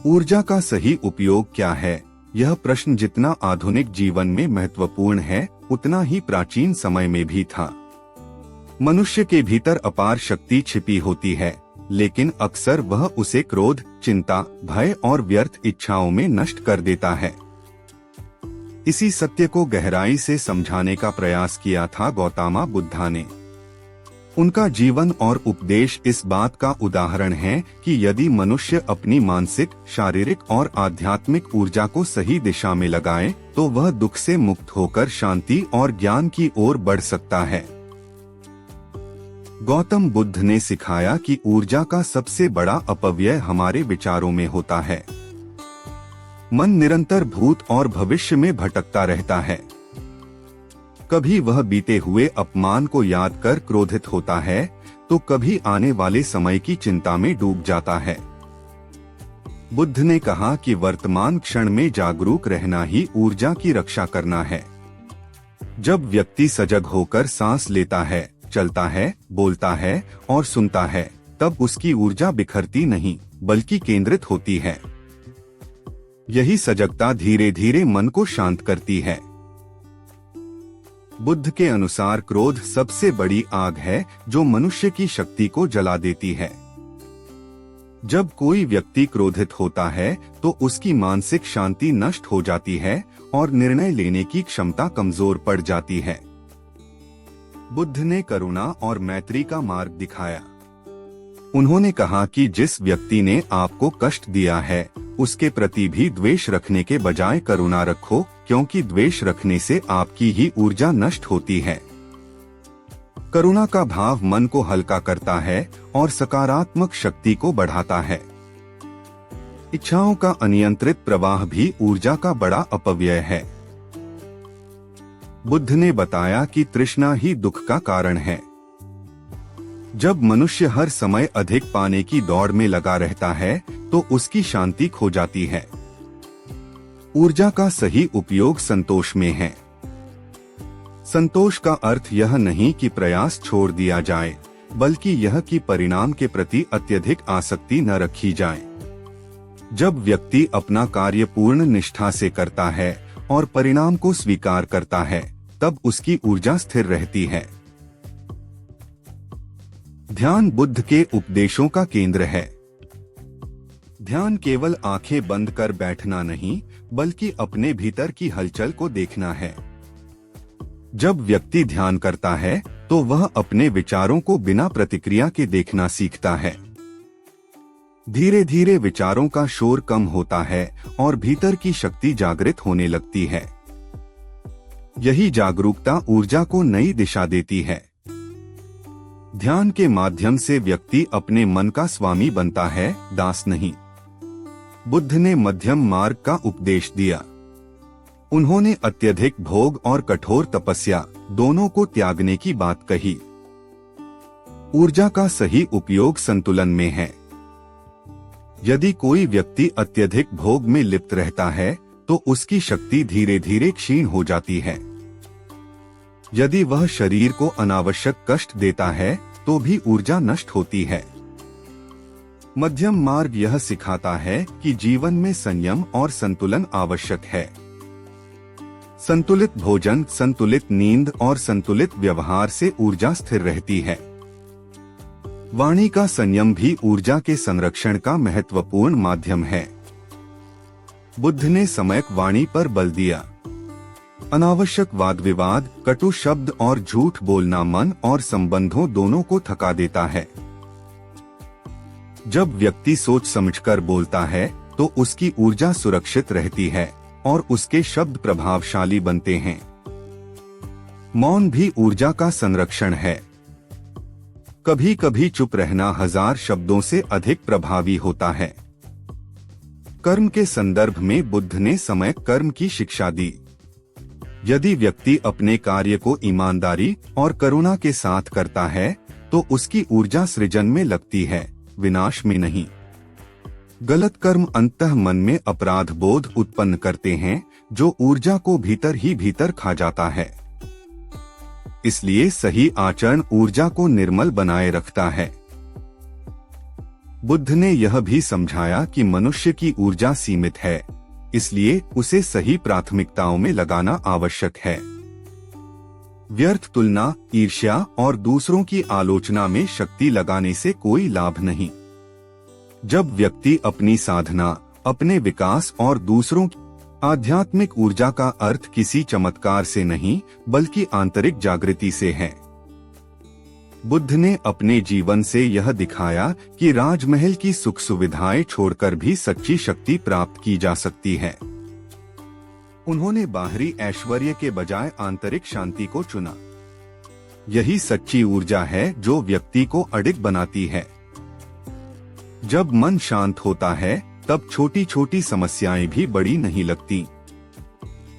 ऊर्जा का सही उपयोग क्या है? यह प्रश्न जितना आधुनिक जीवन में महत्वपूर्ण है, उतना ही प्राचीन समय में भी था। मनुष्य के भीतर अपार शक्ति छिपी होती है, लेकिन अक्सर वह उसे क्रोध, चिंता, भय और व्यर्थ इच्छाओं में नष्ट कर देता है। इसी सत्य को गहराई से समझाने का प्रयास किया था गौतम बुद्ध ने। उनका जीवन और उपदेश इस बात का उदाहरण है कि यदि मनुष्य अपनी मानसिक, शारीरिक और आध्यात्मिक ऊर्जा को सही दिशा में लगाए, तो वह दुख से मुक्त होकर शांति और ज्ञान की ओर बढ़ सकता है। गौतम बुद्ध ने सिखाया कि ऊर्जा का सबसे बड़ा अपव्यय हमारे विचारों में होता है। मन निरंतर भूत और भविष्य में भटकता रहता है। कभी वह बीते हुए अपमान को याद कर क्रोधित होता है, तो कभी आने वाले समय की चिंता में डूब जाता है। बुद्ध ने कहा कि वर्तमान क्षण में जागरूक रहना ही ऊर्जा की रक्षा करना है। जब व्यक्ति सजग होकर सांस लेता है, चलता है, बोलता है और सुनता है, तब उसकी ऊर्जा बिखरती नहीं, बल्कि केंद्रित होती है। यही सजगता धीरे धीरे मन को शांत करती है। बुद्ध के अनुसार क्रोध सबसे बड़ी आग है जो मनुष्य की शक्ति को जला देती है। जब कोई व्यक्ति क्रोधित होता है, तो उसकी मानसिक शांति नष्ट हो जाती है और निर्णय लेने की क्षमता कमजोर पड़ जाती है। बुद्ध ने करुणा और मैत्री का मार्ग दिखाया। उन्होंने कहा कि जिस व्यक्ति ने आपको कष्ट दिया है, उसके प्रति भी द्वेष रखने के बजाय करुणा रखो, क्योंकि द्वेष रखने से आपकी ही ऊर्जा नष्ट होती है। करुणा का भाव मन को हल्का करता है और सकारात्मक शक्ति को बढ़ाता है। इच्छाओं का अनियंत्रित प्रवाह भी ऊर्जा का बड़ा अपव्यय है। बुद्ध ने बताया कि तृष्णा ही दुख का कारण है। जब मनुष्य हर समय अधिक पाने की दौड़ में लगा रहता है, तो उसकी शांति खो जाती है। ऊर्जा का सही उपयोग संतोष में है। संतोष का अर्थ यह नहीं कि प्रयास छोड़ दिया जाए, बल्कि यह कि परिणाम के प्रति अत्यधिक आसक्ति न रखी जाए। जब व्यक्ति अपना कार्य पूर्ण निष्ठा से करता है और परिणाम को स्वीकार करता है, तब उसकी ऊर्जा स्थिर रहती है। ध्यान बुद्ध के उपदेशों का केंद्र है। ध्यान केवल आंखें बंद कर बैठना नहीं, बल्कि अपने भीतर की हलचल को देखना है। जब व्यक्ति ध्यान करता है, तो वह अपने विचारों को बिना प्रतिक्रिया के देखना सीखता है। धीरे धीरे विचारों का शोर कम होता है और भीतर की शक्ति जागृत होने लगती है। यही जागरूकता ऊर्जा को नई दिशा देती है। ध्यान के माध्यम से व्यक्ति अपने मन का स्वामी बनता है, दास नहीं। बुद्ध ने मध्यम मार्ग का उपदेश दिया। उन्होंने अत्यधिक भोग और कठोर तपस्या दोनों को त्यागने की बात कही। ऊर्जा का सही उपयोग संतुलन में है। यदि कोई व्यक्ति अत्यधिक भोग में लिप्त रहता है, तो उसकी शक्ति धीरे धीरे क्षीण हो जाती है। यदि वह शरीर को अनावश्यक कष्ट देता है, तो भी ऊर्जा नष्ट होती है। मध्यम मार्ग यह सिखाता है कि जीवन में संयम और संतुलन आवश्यक है। संतुलित भोजन, संतुलित नींद और संतुलित व्यवहार से ऊर्जा स्थिर रहती है। वाणी का संयम भी ऊर्जा के संरक्षण का महत्वपूर्ण माध्यम है। बुद्ध ने सम्यक वाणी पर बल दिया। अनावश्यक वाद विवाद, कटु शब्द और झूठ बोलना मन और संबंधों दोनों को थका देता है। जब व्यक्ति सोच समझकर बोलता है, तो उसकी ऊर्जा सुरक्षित रहती है और उसके शब्द प्रभावशाली बनते हैं। मौन भी ऊर्जा का संरक्षण है। कभी कभी चुप रहना 1000 शब्दों से अधिक प्रभावी होता है। कर्म के संदर्भ में बुद्ध ने सम्यक कर्म की शिक्षा दी। यदि व्यक्ति अपने कार्य को ईमानदारी और करुणा के साथ करता है, तो उसकी ऊर्जा सृजन में लगती है, विनाश में नहीं। गलत कर्म अंतः मन में अपराध बोध उत्पन्न करते हैं, जो ऊर्जा को भीतर ही भीतर खा जाता है। इसलिए सही आचरण ऊर्जा को निर्मल बनाए रखता है। बुद्ध ने यह भी समझाया कि मनुष्य की ऊर्जा सीमित है, इसलिए उसे सही प्राथमिकताओं में लगाना आवश्यक है। व्यर्थ तुलना, ईर्ष्या और दूसरों की आलोचना में शक्ति लगाने से कोई लाभ नहीं। जब व्यक्ति अपनी साधना, अपने विकास और दूसरों की आध्यात्मिक ऊर्जा का अर्थ किसी चमत्कार से नहीं बल्कि आंतरिक जागृति से है। बुद्ध ने अपने जीवन से यह दिखाया कि राजमहल की सुख सुविधाएं छोड़कर भी सच्ची शक्ति प्राप्त की जा सकती है। उन्होंने बाहरी ऐश्वर्य के बजाय आंतरिक शांति को चुना। यही सच्ची ऊर्जा है जो व्यक्ति को अडिग बनाती है। जब मन शांत होता है तब छोटी छोटी समस्याएं भी बड़ी नहीं लगती।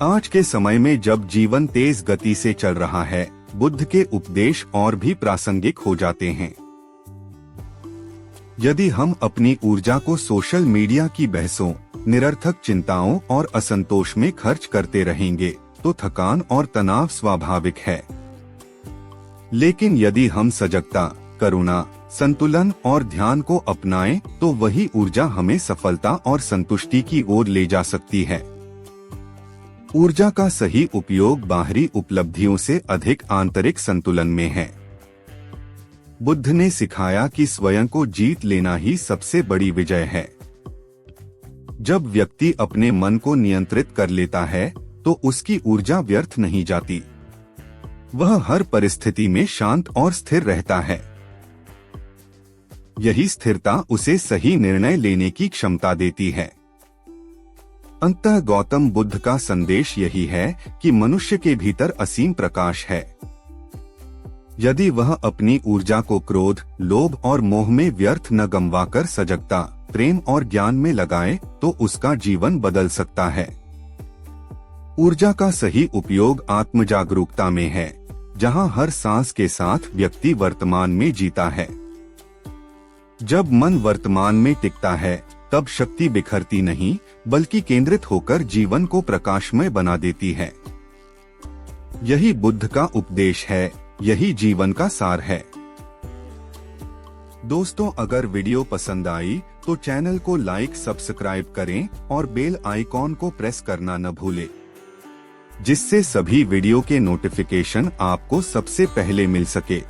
आज के समय में जब जीवन तेज गति से चल रहा है, बुद्ध के उपदेश और भी प्रासंगिक हो जाते हैं। यदि हम अपनी ऊर्जा को सोशल मीडिया की बहसों, निरर्थक चिंताओं और असंतोष में खर्च करते रहेंगे तो थकान और तनाव स्वाभाविक है। लेकिन यदि हम सजगता, करुणा, संतुलन और ध्यान को अपनाएं तो वही ऊर्जा हमें सफलता और संतुष्टि की ओर ले जा सकती है। ऊर्जा का सही उपयोग बाहरी उपलब्धियों से अधिक आंतरिक संतुलन में है। बुद्ध ने सिखाया कि स्वयं को जीत लेना ही सबसे बड़ी विजय है। जब व्यक्ति अपने मन को नियंत्रित कर लेता है तो उसकी ऊर्जा व्यर्थ नहीं जाती। वह हर परिस्थिति में शांत और स्थिर रहता है। यही स्थिरता उसे सही निर्णय लेने की क्षमता देती है। अंततः गौतम बुद्ध का संदेश यही है कि मनुष्य के भीतर असीम प्रकाश है। यदि वह अपनी ऊर्जा को क्रोध, लोभ और मोह में व्यर्थ न गंवाकर सजगता, प्रेम और ज्ञान में लगाए तो उसका जीवन बदल सकता है। ऊर्जा का सही उपयोग आत्मजागरूकता में है, जहां हर सांस के साथ व्यक्ति वर्तमान में जीता है। जब मन वर्तमान में टिकता है तब शक्ति बिखरती नहीं बल्कि केंद्रित होकर जीवन को प्रकाशमय बना देती है। यही बुद्ध का उपदेश है, यही जीवन का सार है। दोस्तों, अगर वीडियो पसंद आई तो चैनल को लाइक, सब्सक्राइब करें और बेल आइकॉन को प्रेस करना न भूलें, जिससे सभी वीडियो के नोटिफिकेशन आपको सबसे पहले मिल सके।